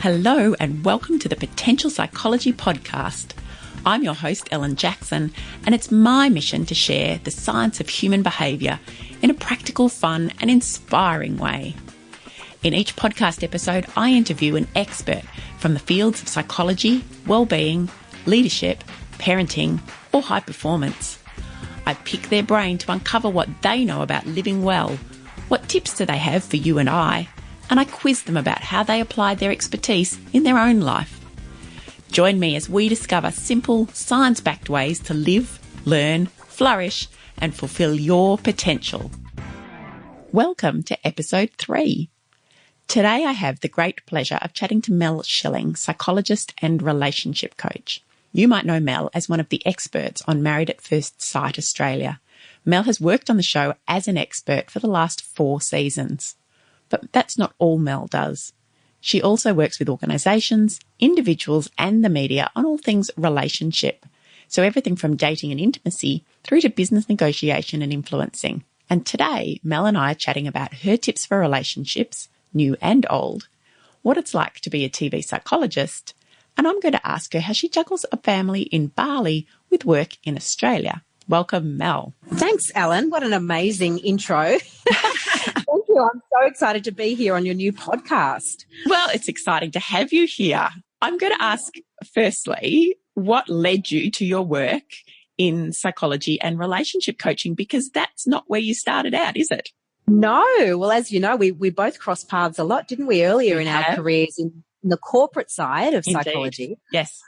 Hello and welcome to the Potential Psychology Podcast. I'm your host, Ellen Jackson, and it's my mission to share the science of human behaviour in a practical, fun and inspiring way. In each podcast episode, I interview an expert from the fields of psychology, well-being, leadership, parenting or high performance. I pick their brain to uncover what they know about living well, what tips do they have for you and I quiz them about how they applied their expertise in their own life. Join me as we discover simple, science-backed ways to live, learn, flourish, and fulfill your potential. Welcome to episode 3. Today I have the great pleasure of chatting to Mel Schilling, psychologist and relationship coach. You might know Mel as one of the experts on Married at First Sight Australia. Mel has worked on the show as an expert for the last 4 seasons. But that's not all Mel does. She also works with organisations, individuals and the media on all things relationship. So everything from dating and intimacy through to business negotiation and influencing. And today, Mel and I are chatting about her tips for relationships, new and old, what it's like to be a TV psychologist, and I'm going to ask her how she juggles a family in Bali with work in Australia. Welcome, Mel. Thanks, Ellen. What an amazing intro. Thank you. I'm so excited to be here on your new podcast. Well, it's exciting to have you here. I'm going to ask, firstly, what led you to your work in psychology and relationship coaching? Because that's not where you started out, is it? No. Well, as you know, we both crossed paths a lot, didn't we, earlier in our careers in the corporate side of psychology? Yes.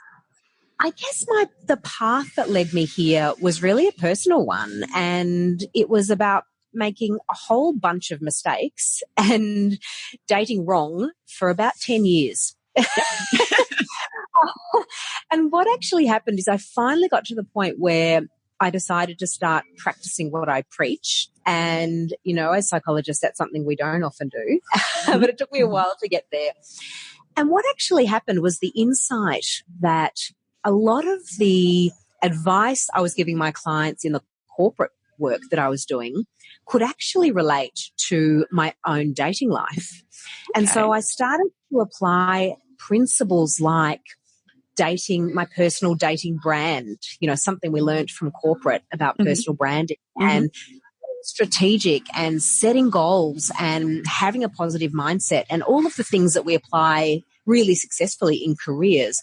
I guess the path that led me here was really a personal one, and it was about making a whole bunch of mistakes and dating wrong for about 10 years. And what actually happened is I finally got to the point where I decided to start practicing what I preach. And, you know, as psychologists, that's something we don't often do, but it took me a while to get there. And what actually happened was the insight that a lot of the advice I was giving my clients in the corporate work that I was doing could actually relate to my own dating life. And so I started to apply principles like dating, my personal dating brand, you know, something we learned from corporate about personal branding and strategic and setting goals and having a positive mindset and all of the things that we apply really successfully in careers.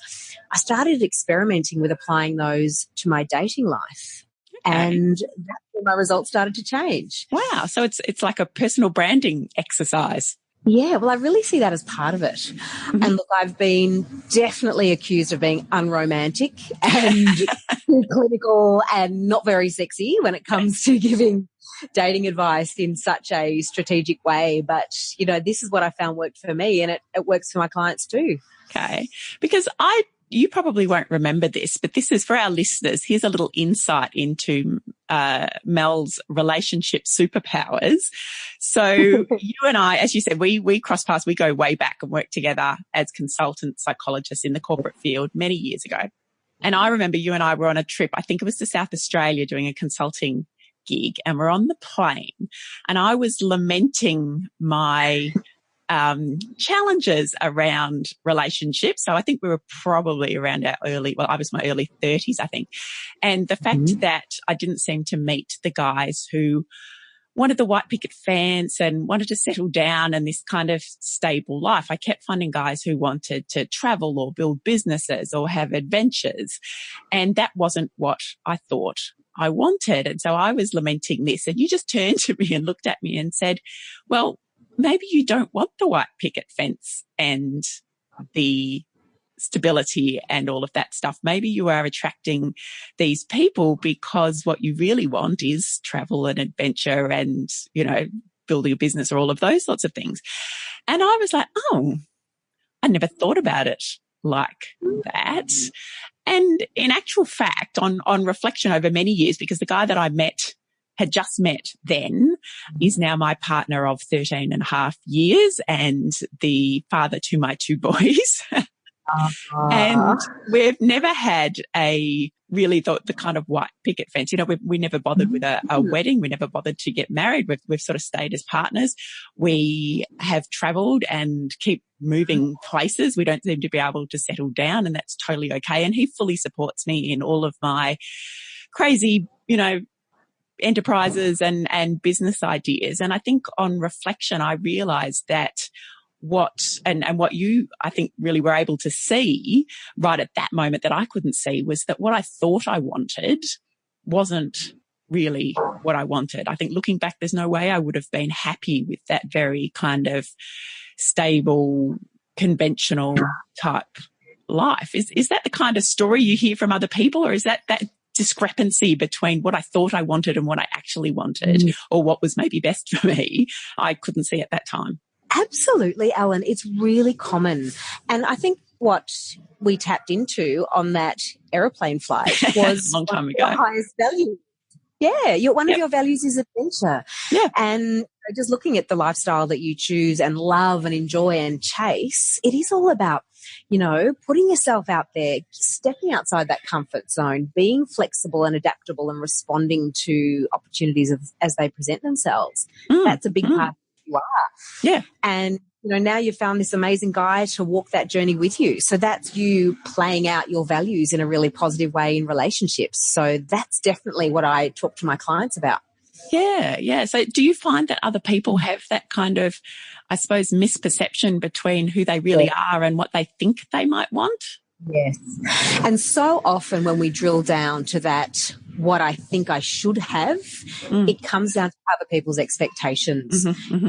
I started experimenting with applying those to my dating life. And that's when my results started to change. Wow. So it's like a personal branding exercise. Yeah, well, I really see that as part of it. And look, I've been definitely accused of being unromantic and too clinical and not very sexy when it comes to giving dating advice in such a strategic way. But, you know, this is what I found worked for me, and it works for my clients too. Okay. Because you probably won't remember this, but this is for our listeners. Here's a little insight into Mel's relationship superpowers. So you and I, as you said, we cross paths, we go way back and work together as consultant psychologists in the corporate field many years ago. And I remember you and I were on a trip, I think it was to South Australia, doing a consulting gig, and we're on the plane and I was lamenting my challenges around relationships. So I think we were probably around I was my early 30s, I think. And the fact that I didn't seem to meet the guys who wanted the white picket fence and wanted to settle down and this kind of stable life. I kept finding guys who wanted to travel or build businesses or have adventures. And that wasn't what I thought I wanted. And so I was lamenting this, and you just turned to me and looked at me and said, well, maybe you don't want the white picket fence and the stability and all of that stuff. Maybe you are attracting these people because what you really want is travel and adventure and, you know, building a business or all of those sorts of things. And I was like, oh, I never thought about it like that. And in actual fact, on reflection over many years, because the guy that I had just met then is now my partner of 13 and a half years and the father to my 2 boys. And we've never had a really the kind of white picket fence. You know, we never bothered with a wedding. We never bothered to get married. We've sort of stayed as partners. We have traveled and keep moving places. We don't seem to be able to settle down, and that's totally okay. And he fully supports me in all of my crazy, you know, enterprises and business ideas. And I think on reflection, I realized that what you, I think, really were able to see right at that moment that I couldn't see was that what I thought I wanted wasn't really what I wanted. I think looking back, there's no way I would have been happy with that very kind of stable, conventional type life. Is that the kind of story you hear from other people, or is that discrepancy between what I thought I wanted and what I actually wanted, or what was maybe best for me, I couldn't see at that time? Absolutely, Ellen. It's really common. And I think what we tapped into on that aeroplane flight was a long time ago. Your highest value. Yeah, one of your values is adventure. Yeah. And just looking at the lifestyle that you choose and love and enjoy and chase, it is all about, you know, putting yourself out there, stepping outside that comfort zone, being flexible and adaptable and responding to opportunities as they present themselves. That's a big part of who you are. Yeah. And, you know, now you've found this amazing guy to walk that journey with you. So that's you playing out your values in a really positive way in relationships. So that's definitely what I talk to my clients about. Yeah, yeah. So do you find that other people have that kind of, I suppose, misperception between who they really are and what they think they might want? Yes. And so often when we drill down to that, what I think I should have, it comes down to other people's expectations.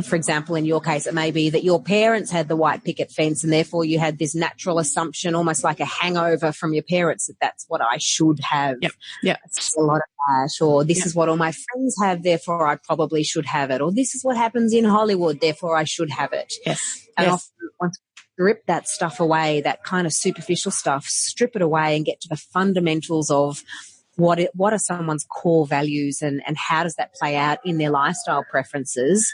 For example, in your case, it may be that your parents had the white picket fence and therefore you had this natural assumption, almost like a hangover from your parents, that that's what I should have. Yeah. It's a lot of that. Or this is what all my friends have, therefore I probably should have it. Or this is what happens in Hollywood, therefore I should have it. Yes. And often once strip that stuff away, that kind of superficial stuff, strip it away and get to the fundamentals of what are someone's core values and how does that play out in their lifestyle preferences,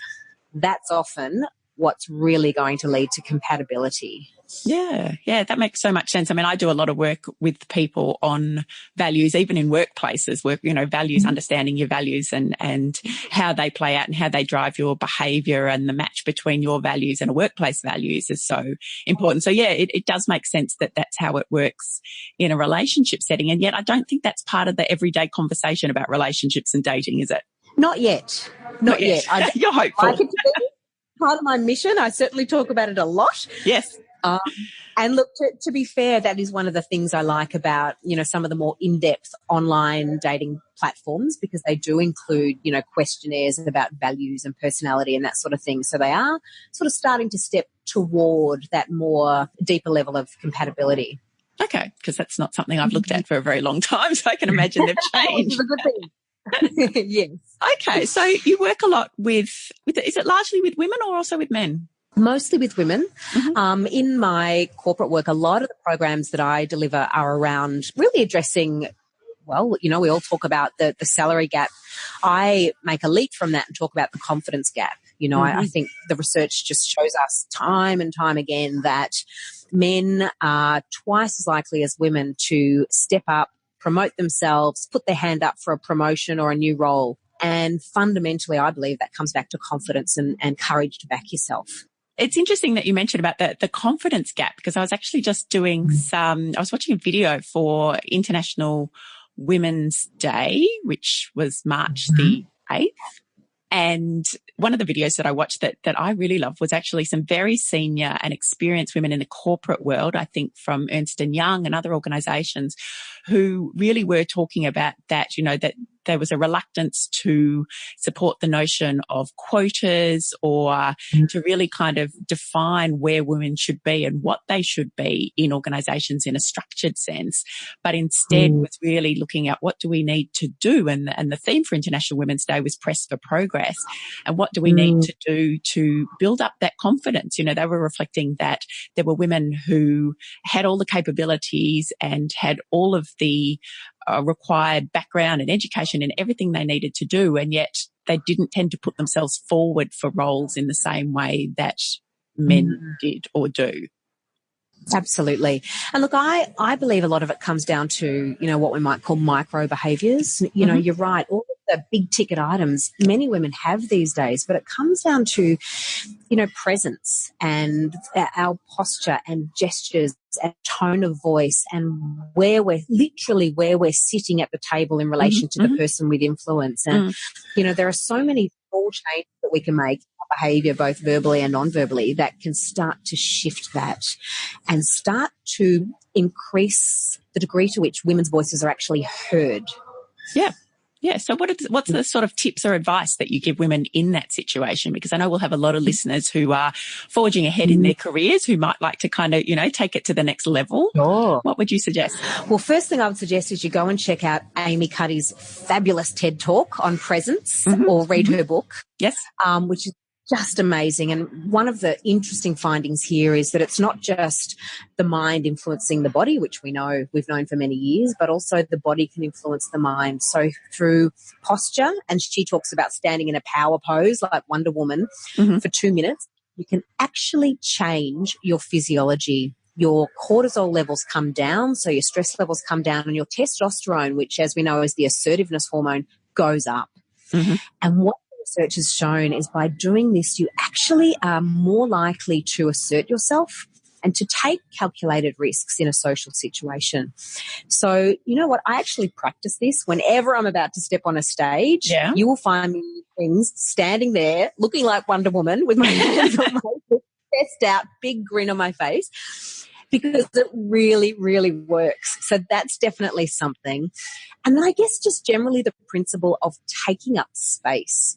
that's often what's really going to lead to compatibility. Yeah, that makes so much sense. I mean, I do a lot of work with people on values, even in workplaces, values, understanding your values and how they play out and how they drive your behavior, and the match between your values and a workplace values is so important. So yeah, it does make sense that that's how it works in a relationship setting. And yet I don't think that's part of the everyday conversation about relationships and dating, is it? Not yet. Not yet. You're hopeful. I like it to be part of my mission. I certainly talk about it a lot. Yes. And look, to be fair, that is one of the things I like about, some of the more in-depth online dating platforms, because they do include, questionnaires about values and personality and that sort of thing. So they are sort of starting to step toward that more deeper level of compatibility. Okay, because that's not something I've looked at for a very long time, so I can imagine they've changed. It's a good thing. Yes. Okay, so you work a lot with, is it largely with women or also with men? Mostly with women. In my corporate work, a lot of the programs that I deliver are around really addressing, well, we all talk about the salary gap. I make a leap from that and talk about the confidence gap. I think the research just shows us time and time again that men are twice as likely as women to step up, promote themselves, put their hand up for a promotion or a new role. And fundamentally, I believe that comes back to confidence and courage to back yourself. It's interesting that you mentioned about the confidence gap, because I was actually just doing I was watching a video for International Women's Day, which was March the 8th. And one of the videos that I watched that I really loved was actually some very senior and experienced women in the corporate world, I think from Ernst & Young and other organizations, who really were talking about that, that there was a reluctance to support the notion of quotas or to really kind of define where women should be and what they should be in organizations in a structured sense, but instead was really looking at what do we need to do. And the theme for International Women's Day was press for progress. And what do we need to do to build up that confidence? They were reflecting that there were women who had all the capabilities and had all of the required background and education and everything they needed to do, and yet they didn't tend to put themselves forward for roles in the same way that men did or do. Absolutely. And look, I believe a lot of it comes down to, what we might call micro behaviors. You're right. All of the big ticket items many women have these days, but it comes down to, presence and our posture and gestures and tone of voice and where we're sitting at the table in relation to the person with influence. And, there are so many small changes that we can make behavior, both verbally and non-verbally, that can start to shift that and start to increase the degree to which women's voices are actually heard. Yeah. Yeah. So what's the sort of tips or advice that you give women in that situation? Because I know we'll have a lot of listeners who are forging ahead in their careers who might like to kind of, take it to the next level. Sure. What would you suggest? Well, first thing I would suggest is you go and check out Amy Cuddy's fabulous TED Talk on presence or read her book. Yes. Which is just amazing. And one of the interesting findings here is that it's not just the mind influencing the body, which we've known for many years, but also the body can influence the mind. So through posture, and she talks about standing in a power pose like Wonder Woman for 2 minutes, you can actually change your physiology. Your cortisol levels come down, so your stress levels come down, and your testosterone, which as we know is the assertiveness hormone, goes up. And what research has shown is by doing this, you actually are more likely to assert yourself and to take calculated risks in a social situation. So, you know what? I actually practice this whenever I'm about to step on a stage. Yeah. You will find me things standing there looking like Wonder Woman with my hands on my chest out, big grin on my face, because it really, really works. So that's definitely something. And then I guess just generally the principle of taking up space.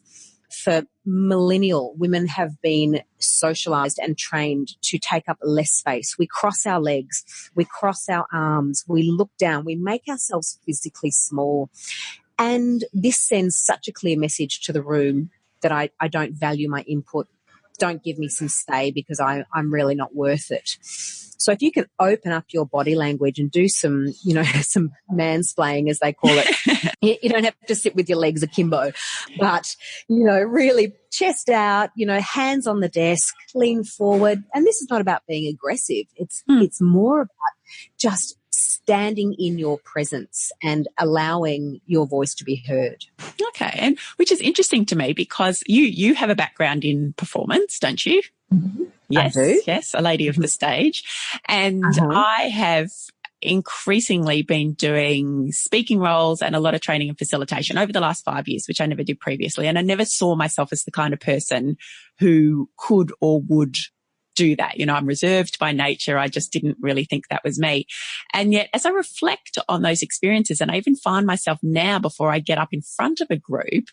For millennial, women have been socialized and trained to take up less space. We cross our legs, we cross our arms, we look down, we make ourselves physically small. And this sends such a clear message to the room that I don't value my input. Don't give me some say because I'm really not worth it. So if you can open up your body language and do some, some mansplaining, as they call it, you don't have to sit with your legs akimbo, but, really chest out, hands on the desk, lean forward. And this is not about being aggressive. It's more about just standing in your presence and allowing your voice to be heard. Okay. And which is interesting to me because you have a background in performance, don't you? Yes, I do. Yes, a lady of the stage. And I have increasingly been doing speaking roles and a lot of training and facilitation over the last 5 years, which I never did previously. And I never saw myself as the kind of person who could or would do that. I'm reserved by nature. I just didn't really think that was me. And yet as I reflect on those experiences, and I even find myself now before I get up in front of a group,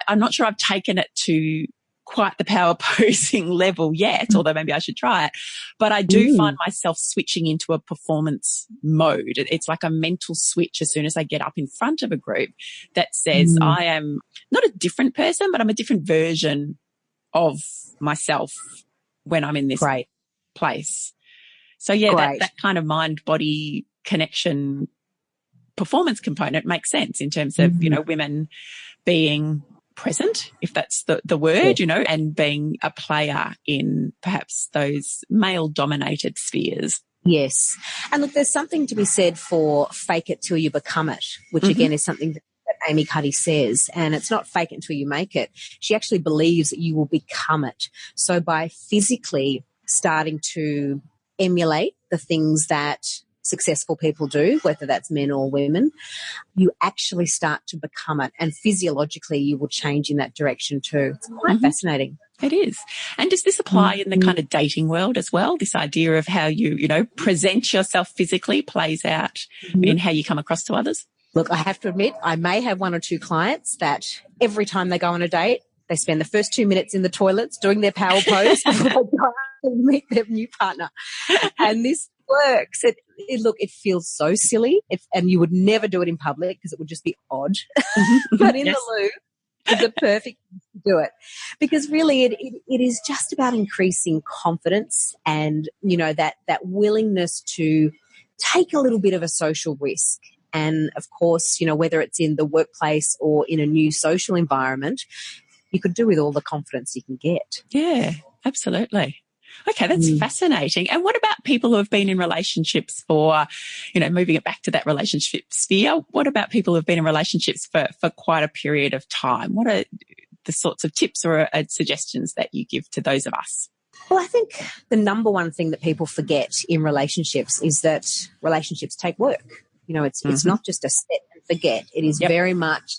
I'm not sure I've taken it to quite the power posing level yet, although maybe I should try it. But I do find myself switching into a performance mode. It's like a mental switch as soon as I get up in front of a group that says I am not a different person, but I'm a different version of myself when I'm in this place. So that kind of mind-body connection performance component makes sense in terms of, women being present, if that's the word, and being a player in perhaps those male-dominated spheres. Yes. And look, there's something to be said for fake it till you become it, which again is something that Amy Cuddy says. And it's not fake it until you make it. She actually believes that you will become it. So by physically starting to emulate the things that successful people do, whether that's men or women, you actually start to become it. And physiologically, you will change in that direction too. It's quite fascinating. It is. And does this apply in the kind of dating world as well? This idea of how you, present yourself physically plays out in how you come across to others? Look, I have to admit, I may have one or two clients that every time they go on a date, they spend the first 2 minutes in the toilets doing their power pose before they go out and meet their new partner. And this works. It feels so silly, and you would never do it in public because it would just be odd. But in the loo, it's the perfect place to do it, because really it is just about increasing confidence and that willingness to take a little bit of a social risk. And of course, whether it's in the workplace or in a new social environment, you could do with all the confidence you can get. Yeah, absolutely. Okay, that's fascinating. And what about people who have been in relationships for, moving it back to that relationship sphere, what about people who have been in relationships for quite a period of time? What are the sorts of tips or suggestions that you give to those of us? Well, I think the number one thing that people forget in relationships is that relationships take work. It's not just a set and forget. It is very much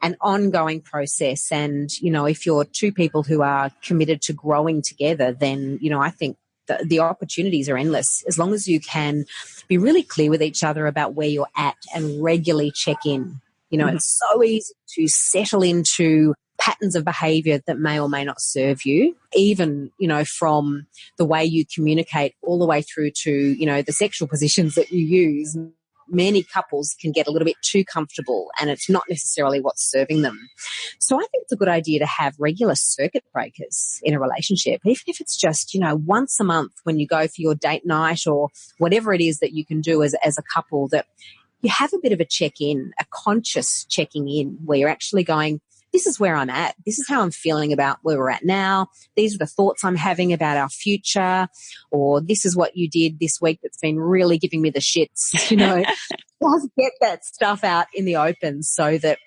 an ongoing process. And, if you're two people who are committed to growing together, then, I think the opportunities are endless as long as you can be really clear with each other about where you're at and regularly check in. It's so easy to settle into patterns of behavior that may or may not serve you, even, from the way you communicate all the way through to, the sexual positions that you use. Many couples can get a little bit too comfortable and it's not necessarily what's serving them. So I think it's a good idea to have regular circuit breakers in a relationship, even if it's just, once a month when you go for your date night or whatever it is that you can do as a couple, that you have a bit of a check-in, a conscious checking in where you're actually going, this is where I'm at. This is how I'm feeling about where we're at now. These are the thoughts I'm having about our future, or this is what you did this week that's been really giving me the shits, Just get that stuff out in the open so that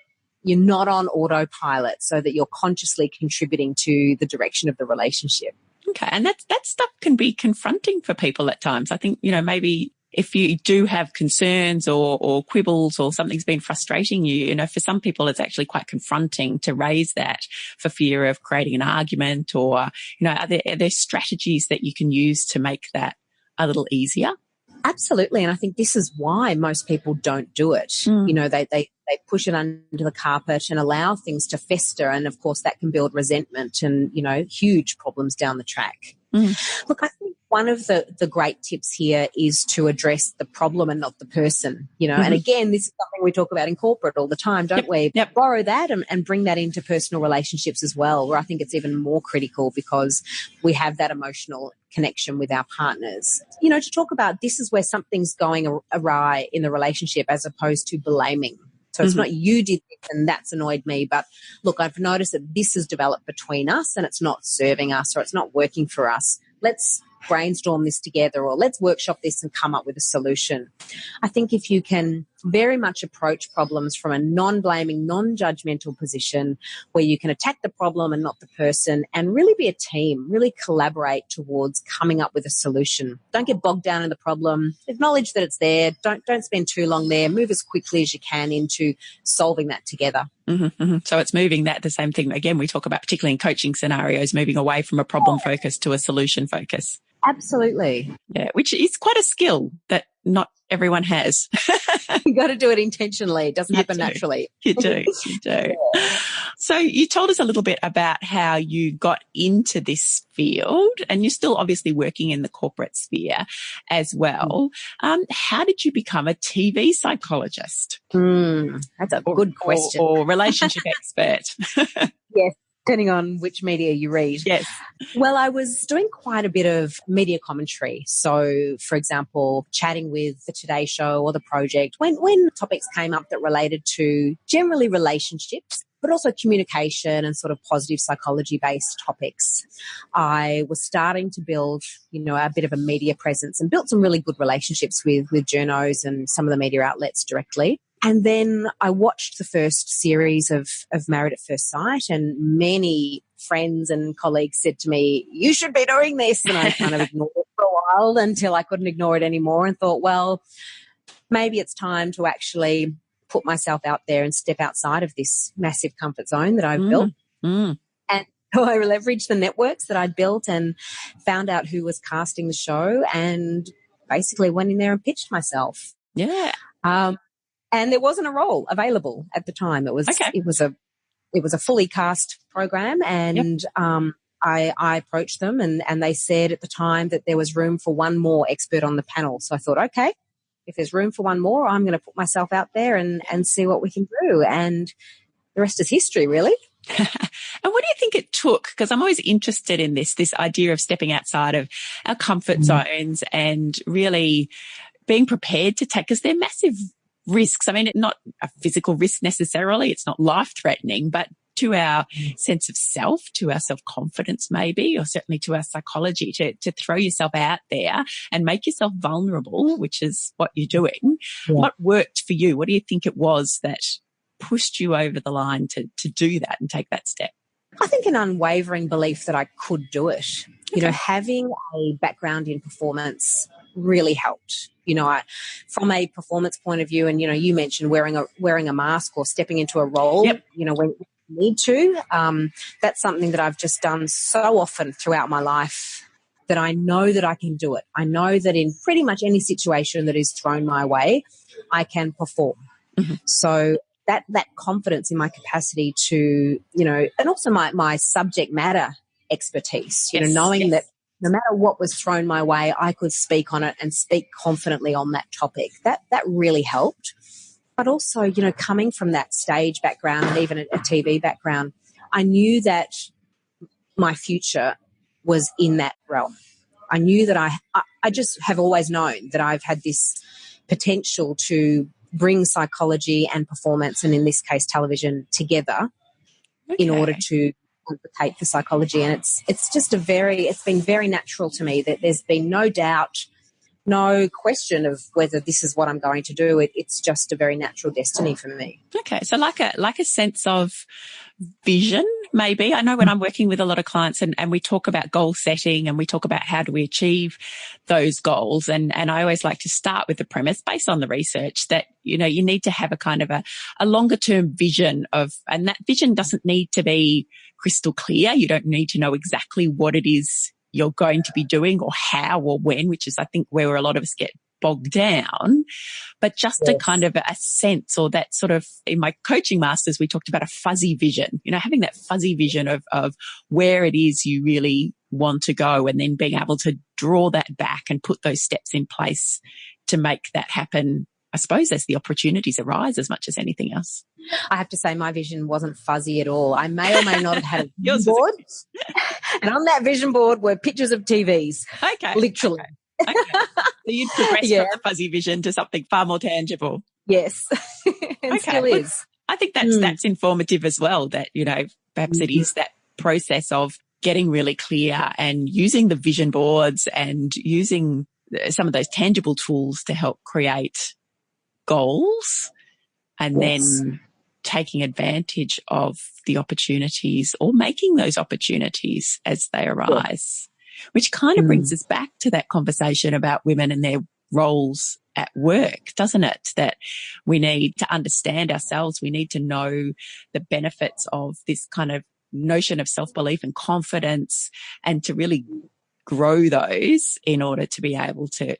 you're not on autopilot, so that you're consciously contributing to the direction of the relationship. Okay. And that stuff can be confronting for people at times. I think, maybe if you do have concerns or quibbles or something's been frustrating you, for some people it's actually quite confronting to raise that for fear of creating an argument, or, are there strategies that you can use to make that a little easier? Absolutely. And I think this is why most people don't do it. They push it under the carpet and allow things to fester. And of course that can build resentment and, huge problems down the track. Look, I think one of the great tips here is to address the problem and not the person, and again, this is something we talk about in corporate all the time, don't we? Borrow that and bring that into personal relationships as well, where I think it's even more critical because we have that emotional connection with our partners. To talk about this is where something's going awry in the relationship as opposed to blaming. So it's not you did this and that's annoyed me, but look, I've noticed that this has developed between us and it's not serving us or it's not working for us. Let's brainstorm this together, or let's workshop this and come up with a solution. I think if you can very much approach problems from a non-blaming, non-judgmental position where you can attack the problem and not the person and really be a team, really collaborate towards coming up with a solution. Don't get bogged down in the problem. Acknowledge that it's there. Don't spend too long there. Move as quickly as you can into solving that together. So it's moving that, the same thing, again, we talk about particularly in coaching scenarios, moving away from a problem focus to a solution focus. Absolutely. Yeah, which is quite a skill that not everyone has. You got to do it intentionally. It doesn't happen naturally. You do. So you told us a little bit about how you got into this field, and you're still obviously working in the corporate sphere as well. How did you become a TV psychologist? That's a good question. Or relationship expert. Yes. Depending on which media you read. Yes. Well, I was doing quite a bit of media commentary. So, for example, chatting with the Today Show or The Project, when topics came up that related to generally relationships, but also communication and sort of positive psychology-based topics, I was starting to build, a bit of a media presence and built some really good relationships with journos and some of the media outlets directly. And then I watched the first series of Married at First Sight, and many friends and colleagues said to me, you should be doing this. And I kind of ignored it for a while until I couldn't ignore it anymore and thought, well, maybe it's time to actually put myself out there and step outside of this massive comfort zone that I've built. And so I leveraged the networks that I'd built and found out who was casting the show and basically went in there and pitched myself. Yeah. And there wasn't a role available at the time. It was a fully cast program, and I approached them, and they said at the time that there was room for one more expert on the panel. So I thought, okay, if there's room for one more, I'm going to put myself out there and see what we can do. And the rest is history, really. And what do you think it took? Because I'm always interested in this idea of stepping outside of our comfort zones and really being prepared to take, because they're massive risks. I mean, not a physical risk necessarily. It's not life-threatening, but to our sense of self, to our self-confidence maybe, or certainly to our psychology, to throw yourself out there and make yourself vulnerable, which is what you're doing. Yeah. What worked for you? What do you think it was that pushed you over the line to do that and take that step? I think an unwavering belief that I could do it. You know, having a background in performance really helped. You know, from a performance point of view, and, you know, you mentioned wearing a mask or stepping into a role, you know, when you need to. That's something that I've just done so often throughout my life that I know that I can do it. I know that in pretty much any situation that is thrown my way, I can perform. Mm-hmm. So that confidence in my capacity to, you know, and also my subject matter expertise, you know, knowing that no matter what was thrown my way, I could speak on it and speak confidently on that topic. That really helped. But also, you know, coming from that stage background and even a TV background, I knew that my future was in that realm. I knew that I just have always known that I've had this potential to bring psychology and performance, and in this case television, together in order to advocate for psychology. And it's been very natural to me. That there's been no doubt, no question of whether this is what I'm going to do. It's just a very natural destiny for me. Okay. So like a sense of vision, maybe. I know when I'm working with a lot of clients and we talk about goal setting and we talk about how do we achieve those goals. And I always like to start with the premise based on the research that, you know, you need to have a kind of a longer term vision and that vision doesn't need to be crystal clear. You don't need to know exactly what it is you're going to be doing or how or when, which is, I think, where a lot of us get bogged down, but just a kind of a sense, or that sort of, in my coaching masters, we talked about a fuzzy vision, you know, having that fuzzy vision of where it is you really want to go, and then being able to draw that back and put those steps in place to make that happen, I suppose, as the opportunities arise as much as anything else. I have to say my vision wasn't fuzzy at all. I may or may not have had a vision board. And on that vision board were pictures of TVs. Okay. Literally. Okay. So you'd progress from the fuzzy vision to something far more tangible. Yes. And still is. I think that's informative as well, that, you know, perhaps it is that process of getting really clear and using the vision boards and using some of those tangible tools to help create goals, and then taking advantage of the opportunities or making those opportunities as they arise, which kind of brings us back to that conversation about women and their roles at work, doesn't it? That we need to understand ourselves. We need to know the benefits of this kind of notion of self-belief and confidence, and to really grow those in order to be able to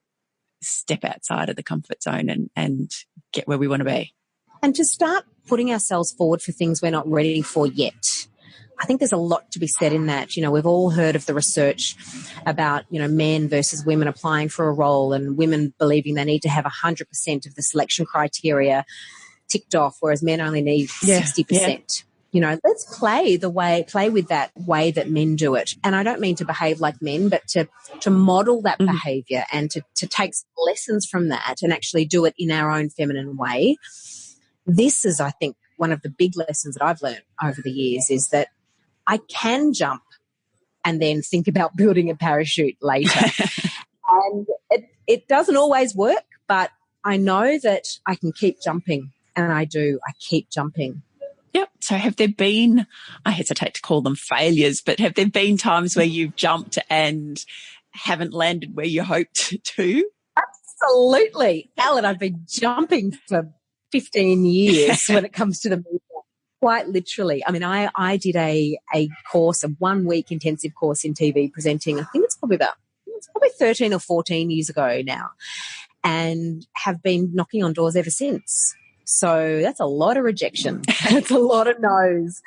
step outside of the comfort zone and get where we want to be. And to start putting ourselves forward for things we're not ready for yet. I think there's a lot to be said in that. You know, we've all heard of the research about, you know, men versus women applying for a role, and women believing they need to have 100% of the selection criteria ticked off, whereas men only need 60%. Yeah. You know, let's play with that way that men do it. And I don't mean to behave like men, but to model that behavior and to take lessons from that and actually do it in our own feminine way. This is, I think, one of the big lessons that I've learned over the years, is that I can jump and then think about building a parachute later. And it doesn't always work, but I know that I can keep jumping, and I do. I keep jumping. Yep. So have there been, I hesitate to call them failures, but have there been times where you've jumped and haven't landed where you hoped to? Absolutely. Ellen, I've been jumping for 15 years when it comes to the media. Quite literally. I mean, I did a course, a 1 week intensive course in TV presenting. I think it's probably 13 or 14 years ago now, and have been knocking on doors ever since. So that's a lot of rejection. That's a lot of no's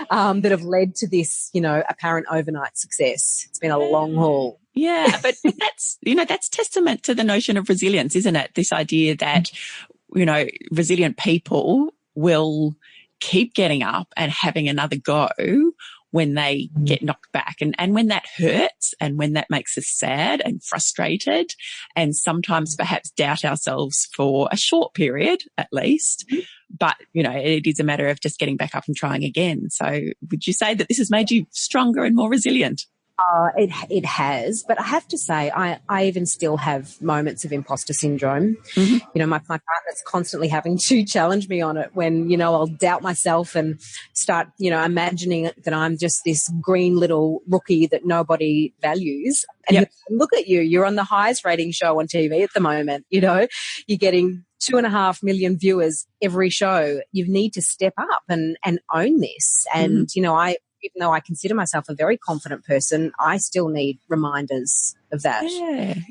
that have led to this, you know, apparent overnight success. It's been a long haul. Yeah, but that's, you know, that's testament to the notion of resilience, isn't it? This idea that, you know, resilient people will keep getting up and having another go when they get knocked back. And when that hurts, and when that makes us sad and frustrated, and sometimes perhaps doubt ourselves for a short period at least. but, you know, it is a matter of just getting back up and trying again. So would you say that this has made you stronger and more resilient? It has, but I have to say, I even still have moments of imposter syndrome. Mm-hmm. You know, my partner's constantly having to challenge me on it when, you know, I'll doubt myself and start, you know, imagining that I'm just this green little rookie that nobody values. And Yep. look at you, you're on the highest rating show on TV at the moment, you know, you're getting 2.5 million viewers every show. You need to step up and own this. And, you know, even though I consider myself a very confident person, I still need reminders of that.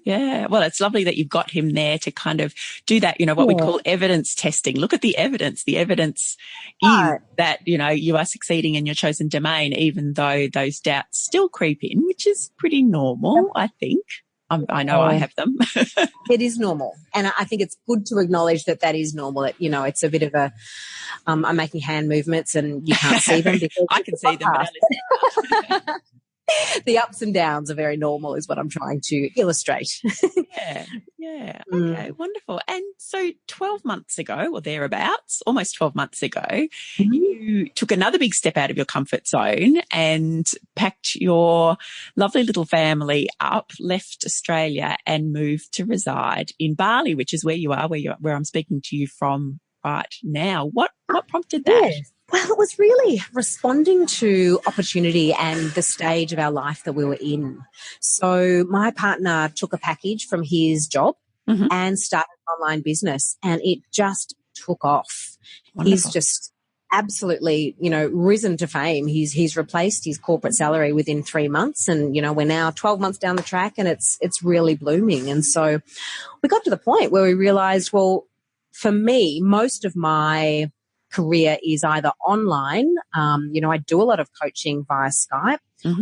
Yeah. Well, it's lovely that you've got him there to kind of do that, you know, what we call evidence testing. Look at the evidence. The evidence is that, you know, you are succeeding in your chosen domain, even though those doubts still creep in, which is pretty normal, I think. I know I have them. It is normal. And I think it's good to acknowledge that is normal. You know, it's a bit of a, I'm making hand movements and you can't see them. Because I can see them. But the ups and downs are very normal is what I'm trying to illustrate. Yeah. Okay, wonderful. And so 12 months ago or thereabouts, almost 12 months ago, you took another big step out of your comfort zone and packed your lovely little family up, left Australia and moved to reside in Bali, which is where you are, where I'm speaking to you from right now. What prompted that? Yes. Well, it was really responding to opportunity and the stage of our life that we were in. So my partner took a package from his job and started an online business, and it just took off. Wonderful. He's just absolutely, you know, risen to fame. He's replaced his corporate salary within 3 months, and, you know, we're now 12 months down the track and it's really blooming. And so we got to the point where we realized, well, for me, most of my career is either online. You know, I do a lot of coaching via Skype,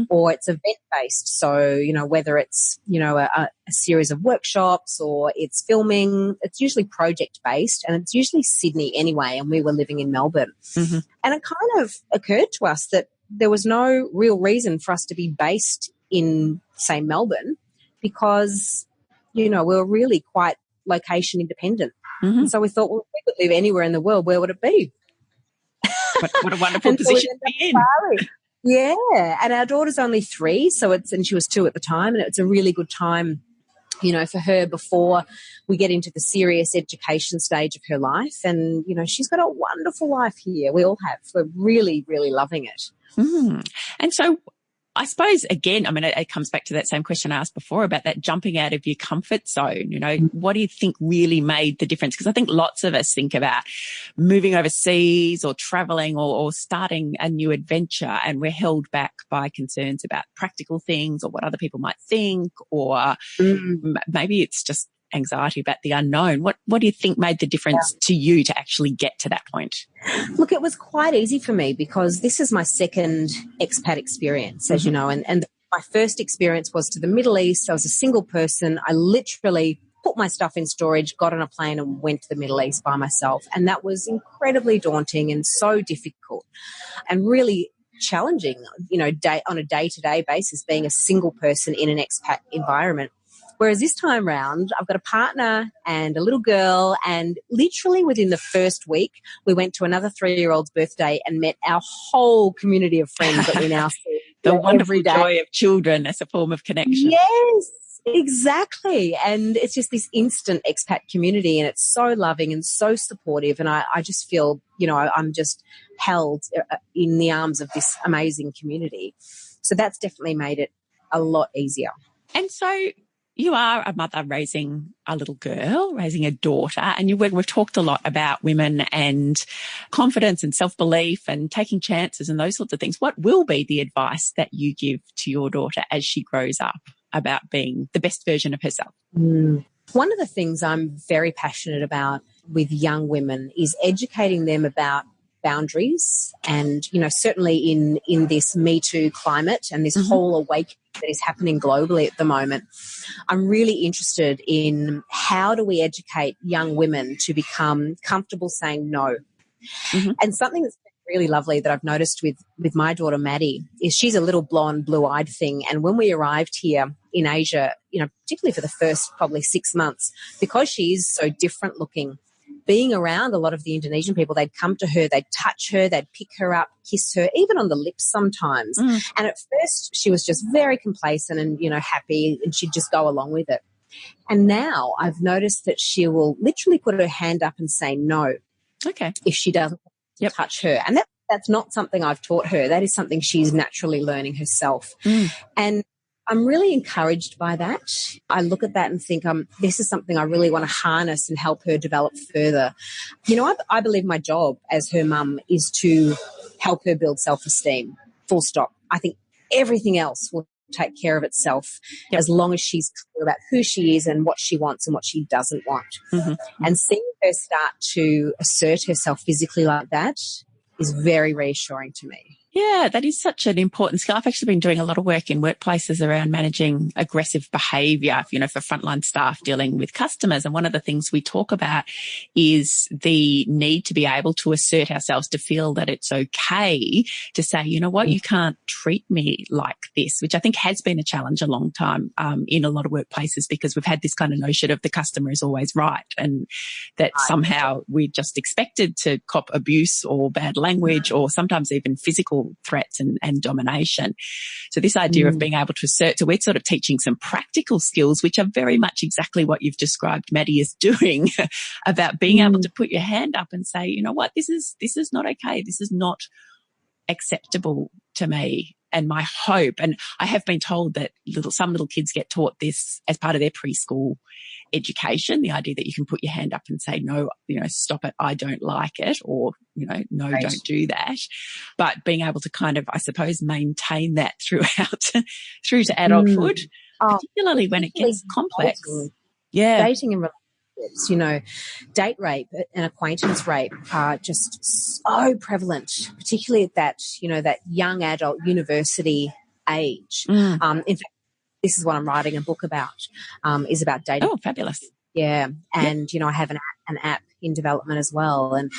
or it's event-based. So, you know, whether it's, you know, a series of workshops or it's filming, it's usually project-based, and it's usually Sydney anyway, and we were living in Melbourne. And it kind of occurred to us that there was no real reason for us to be based in, say, Melbourne, because, you know, we were really quite location independent. And so we thought, well, if we could live anywhere in the world, where would it be? What a wonderful position to be in. Yeah. And our daughter's only 3, and she was 2 at the time, and it's a really good time, you know, for her before we get into the serious education stage of her life. And, you know, she's got a wonderful life here. We all have. We're really, really loving it. And so I suppose, again, I mean, it comes back to that same question I asked before about that jumping out of your comfort zone. You know, what do you think really made the difference? Because I think lots of us think about moving overseas or traveling or starting a new adventure, and we're held back by concerns about practical things or what other people might think, or maybe it's just anxiety about the unknown. What do you think made the difference to you to actually get to that point? Look, it was quite easy for me because this is my second expat experience, as you know, and my first experience was to the Middle East. I was a single person. I literally put my stuff in storage, got on a plane and went to the Middle East by myself. And that was incredibly daunting and so difficult and really challenging, you know, on a day-to-day basis, being a single person in an expat environment. Whereas this time round, I've got a partner and a little girl, and literally within the first week, we went to another 3-year-old's birthday and met our whole community of friends that we now see. The wonderful joy of children as a form of connection. Yes, exactly. And it's just this instant expat community, and it's so loving and so supportive. And I just feel, you know, I'm just held in the arms of this amazing community. So that's definitely made it a lot easier. And so you are a mother raising a little girl, raising a daughter, and we've talked a lot about women and confidence and self-belief and taking chances and those sorts of things. What will be the advice that you give to your daughter as she grows up about being the best version of herself? One of the things I'm very passionate about with young women is educating them about boundaries, and, you know, certainly in this Me Too climate and this whole awakening that is happening globally at the moment, I'm really interested in how do we educate young women to become comfortable saying no. And something that's really lovely that I've noticed with my daughter Maddie is she's a little blonde, blue-eyed thing, and when we arrived here in Asia, you know, particularly for the first probably 6 months, because she is so different looking, being around a lot of the Indonesian people, they'd come to her, they'd touch her, they'd pick her up, kiss her, even on the lips sometimes. And at first she was just very complacent and, happy, and she'd just go along with it. And now I've noticed that she will literally put her hand up and say no. Okay. If she doesn't touch her. And that's not something I've taught her. That is something she's naturally learning herself. And I'm really encouraged by that. I look at that and think, this is something I really want to harness and help her develop further. I believe my job as her mum is to help her build self-esteem, full stop. I think everything else will take care of itself as long as she's clear about who she is and what she wants and what she doesn't want. And seeing her start to assert herself physically like that is very reassuring to me. Yeah, that is such an important skill. I've actually been doing a lot of work in workplaces around managing aggressive behaviour, for frontline staff dealing with customers. And one of the things we talk about is the need to be able to assert ourselves, to feel that it's okay to say, you know what, you can't treat me like this, which I think has been a challenge a long time in a lot of workplaces, because we've had this kind of notion of the customer is always right, and that somehow we're just expected to cop abuse or bad language or sometimes even physical threats and domination. So this idea of being able to assert, so we're sort of teaching some practical skills, which are very much exactly what you've described Maddie is doing, about being able to put your hand up and say, you know what, this is not okay. This is not acceptable to me. And my hope, and I have been told that some little kids get taught this as part of their preschool education, the idea that you can put your hand up and say, no, stop it, I don't like it, or, no, don't do that. But being able to kind of, I suppose, maintain that through to adulthood, particularly when it gets complex. Dating and relationships, date rape and acquaintance rape are just so prevalent, particularly at that, that young adult university age. In fact, this is what I'm writing a book about, is about dating. Oh, fabulous. Yeah. And, I have an app in development as well. And,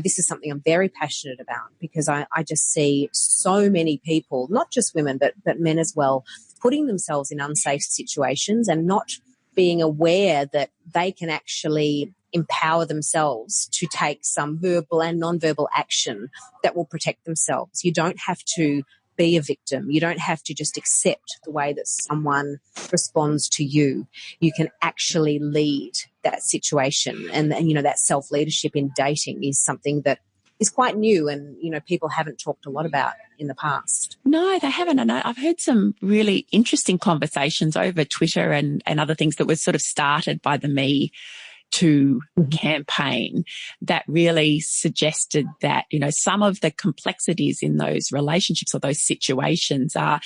this is something I'm very passionate about, because I just see so many people, not just women, but men as well, putting themselves in unsafe situations and not being aware that they can actually empower themselves to take some verbal and non-verbal action that will protect themselves. You don't have to be a victim. You don't have to just accept the way that someone responds to you. You can actually lead that situation. And that self-leadership in dating is something that is quite new and, people haven't talked a lot about in the past. No, they haven't. And I've heard some really interesting conversations over Twitter and other things that were sort of started by the Me Too campaign that really suggested that, some of the complexities in those relationships or those situations are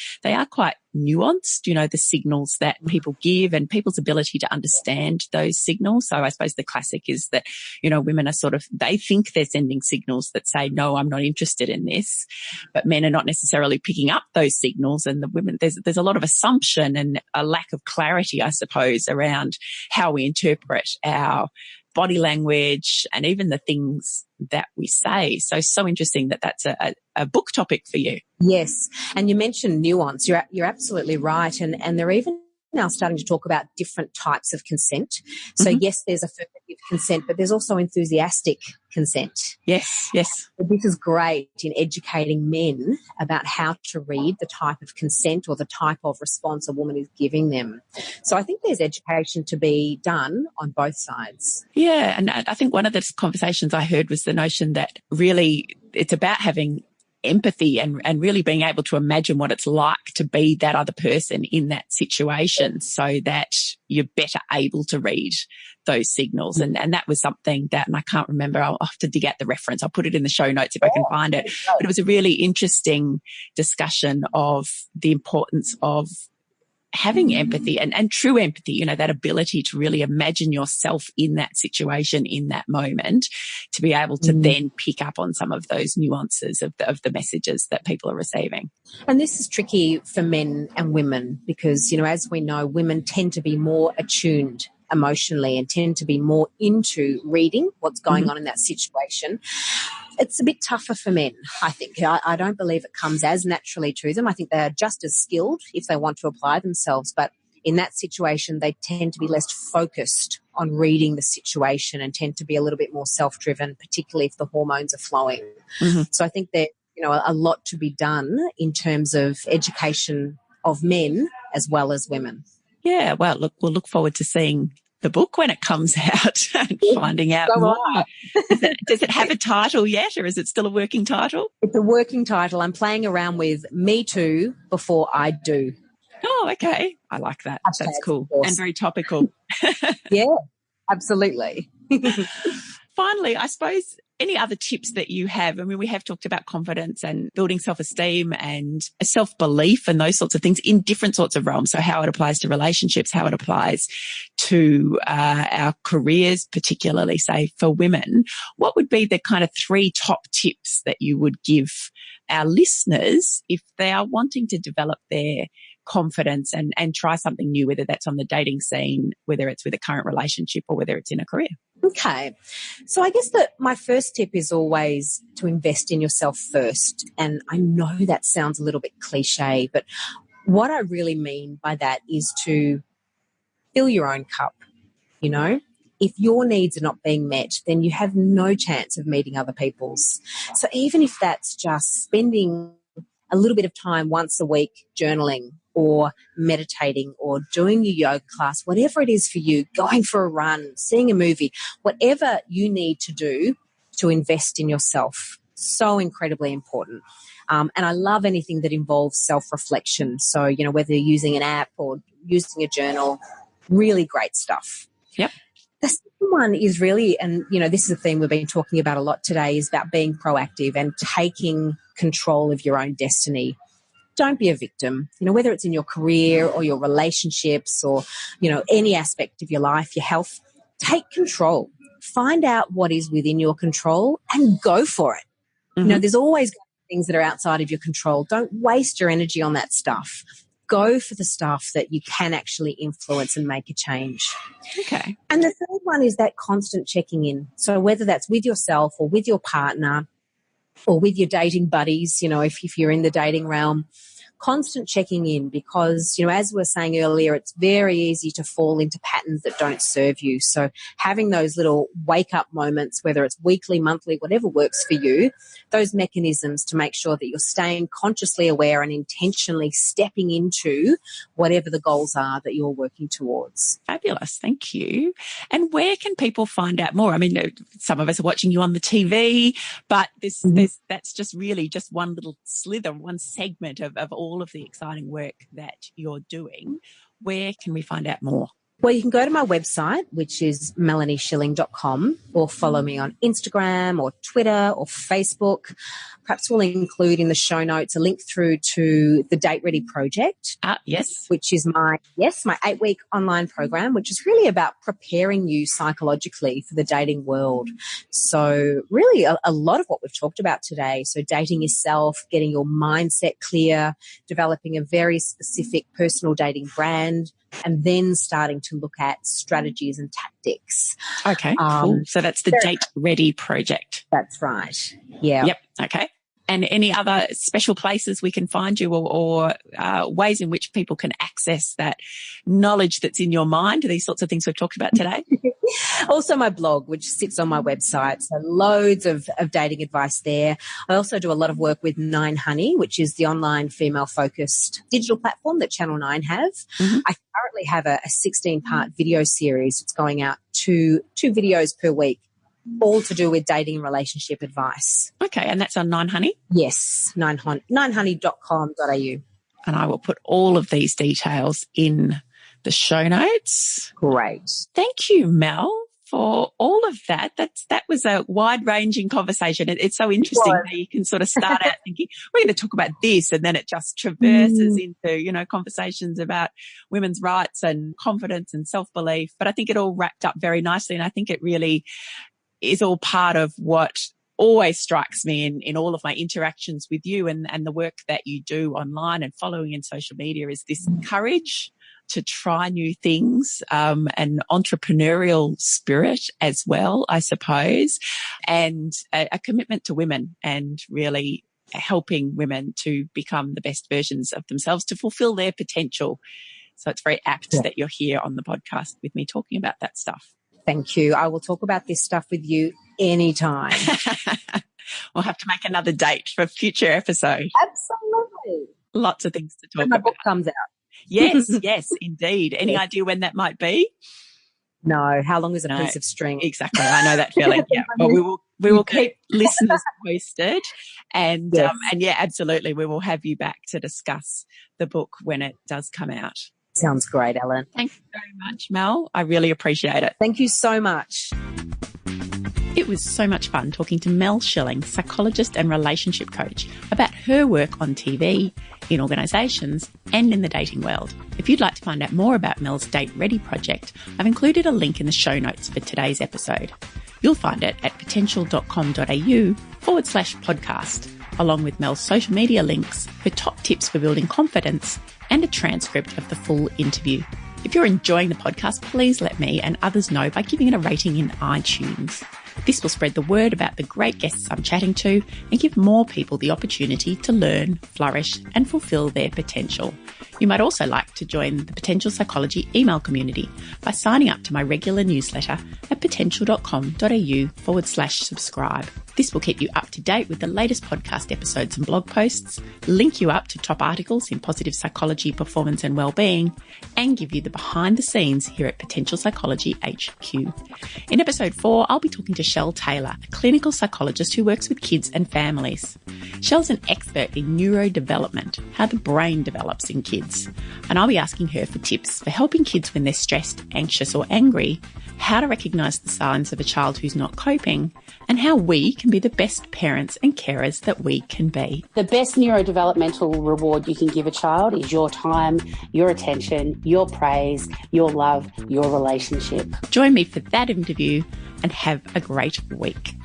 quite nuanced, the signals that people give and people's ability to understand those signals. So I suppose the classic is that, women are they think they're sending signals that say, no, I'm not interested in this, but men are not necessarily picking up those signals. And the women, there's a lot of assumption and a lack of clarity, I suppose, around how we interpret our body language and even the things that we say. So interesting that that's a book topic for you. Yes. And you mentioned nuance. You're absolutely right. And they're even now starting to talk about different types of consent. So yes, there's affirmative consent, but there's also enthusiastic consent. Yes. This is great in educating men about how to read the type of consent or the type of response a woman is giving them. So I think there's education to be done on both sides. Yeah. And I think one of the conversations I heard was the notion that really it's about having empathy and really being able to imagine what it's like to be that other person in that situation so that you're better able to read those signals. And that was something that, and I can't remember, I'll have to dig out the reference. I'll put it in the show notes if I can find it. But it was a really interesting discussion of the importance of having empathy and true empathy, that ability to really imagine yourself in that situation, in that moment, to be able to then pick up on some of those nuances of the messages that people are receiving. And this is tricky for men and women because, as we know, women tend to be more attuned emotionally and tend to be more into reading what's going on in that situation. It's a bit tougher for men, I think. I don't believe it comes as naturally to them. I think they're just as skilled if they want to apply themselves, but in that situation, they tend to be less focused on reading the situation and tend to be a little bit more self-driven, particularly if the hormones are flowing. Mm-hmm. So I think that, a lot to be done in terms of education of men as well as women. Yeah, well, look, we'll look forward to seeing the book when it comes out and finding out So more. Does it have a title yet, or is it still a working title? It's a working title. I'm playing around with Me Too Before I Do. Oh, okay. I like that. That's cool and very topical. Yeah, absolutely. Finally, I suppose any other tips that you have? I mean, we have talked about confidence and building self-esteem and self-belief and those sorts of things in different sorts of realms. So how it applies to relationships, how it applies to our careers, particularly, say, for women. What would be the kind of 3 top tips that you would give our listeners if they are wanting to develop their confidence and try something new, whether that's on the dating scene, whether it's with a current relationship or whether it's in a career? Okay. So I guess that my first tip is always to invest in yourself first. And I know that sounds a little bit cliche, but what I really mean by that is to fill your own cup. If your needs are not being met, then you have no chance of meeting other people's. So even if that's just spending a little bit of time once a week journaling or meditating or doing your yoga class, whatever it is for you, going for a run, seeing a movie, whatever you need to do to invest in yourself. So incredibly important. And I love anything that involves self-reflection. So, whether you're using an app or using a journal, really great stuff. Yep. The second one is really, and, this is a theme we've been talking about a lot today, is about being proactive and taking control of your own destiny. Don't be a victim, whether it's in your career or your relationships or, any aspect of your life, your health. Take control. Find out what is within your control and go for it. Mm-hmm. There's always things that are outside of your control. Don't waste your energy on that stuff. Go for the stuff that you can actually influence and make a change. Okay. And the third one is that constant checking in. So whether that's with yourself or with your partner or with your dating buddies, if you're in the dating realm, constant checking in because, as we were saying earlier, it's very easy to fall into patterns that don't serve you. So having those little wake-up moments, whether it's weekly, monthly, whatever works for you, those mechanisms to make sure that you're staying consciously aware and intentionally stepping into whatever the goals are that you're working towards. Fabulous. Thank you. And where can people find out more? I mean, some of us are watching you on the TV, but that's just really just one little slither, one segment of all of the exciting work that you're doing. Where can we find out more? Well, you can go to my website, which is melanieschilling.com, or follow me on Instagram or Twitter or Facebook. Perhaps we'll include in the show notes a link through to the Date Ready Project. Yes. Which is my 8-week online program, which is really about preparing you psychologically for the dating world. So really a lot of what we've talked about today. So dating yourself, getting your mindset clear, developing a very specific personal dating brand, and then starting to look at strategies and tactics. Okay, cool. So that's the Date Ready Project. That's right. Yeah. Yep. Okay. And any other special places we can find you or ways in which people can access that knowledge that's in your mind, these sorts of things we've talked about today? Also my blog, which sits on my website. So loads of dating advice there. I also do a lot of work with 9 Honey, which is the online female-focused digital platform that Channel 9 have. Mm-hmm. I currently have a 16-part video series. It's going out two videos per week, all to do with dating and relationship advice. Okay, and that's on 9 Honey? Yes, 9honey.com.au. And I will put all of these details in the show notes. Great. Thank you, Mel, for all of that. That was a wide-ranging conversation. It's so interesting how you can sort of start out thinking, we're going to talk about this, and then it just traverses into, conversations about women's rights and confidence and self-belief. But I think it all wrapped up very nicely, and I think it really is all part of what always strikes me in all of my interactions with you and the work that you do online and following in social media is this courage to try new things, an entrepreneurial spirit as well, I suppose, and a commitment to women and really helping women to become the best versions of themselves to fulfill their potential. So it's very apt that you're here on the podcast with me talking about that stuff. Thank you. I will talk about this stuff with you anytime. We'll have to make another date for a future episode. Absolutely. Lots of things to talk when my about. book comes out. Yes, yes, indeed. Any idea when that might be? No. How long is a piece of string? Exactly. I know that feeling. Yeah. Well, we will keep listeners posted, and yeah, absolutely, we will have you back to discuss the book when it does come out. Sounds great, Ellen. Thank you very much, Mel. I really appreciate it. Thank you so much. It was so much fun talking to Mel Schilling, psychologist and relationship coach, about her work on TV, in organisations and in the dating world. If you'd like to find out more about Mel's Date Ready project, I've included a link in the show notes for today's episode. You'll find it at potential.com.au/podcast, along with Mel's social media links, her top tips for building confidence, and a transcript of the full interview. If you're enjoying the podcast, please let me and others know by giving it a rating in iTunes. This will spread the word about the great guests I'm chatting to and give more people the opportunity to learn, flourish, and fulfill their potential. You might also like to join the Potential Psychology email community by signing up to my regular newsletter at potential.com.au/subscribe. This will keep you up to date with the latest podcast episodes and blog posts, link you up to top articles in positive psychology, performance and wellbeing, and give you the behind the scenes here at Potential Psychology HQ. In episode 4, I'll be talking to Shell Taylor, a clinical psychologist who works with kids and families. Shell's an expert in neurodevelopment, how the brain develops in kids. And I'll be asking her for tips for helping kids when they're stressed, anxious or angry, how to recognise the signs of a child who's not coping, and how we can be the best parents and carers that we can be. The best neurodevelopmental reward you can give a child is your time, your attention, your praise, your love, your relationship. Join me for that interview and have a great week.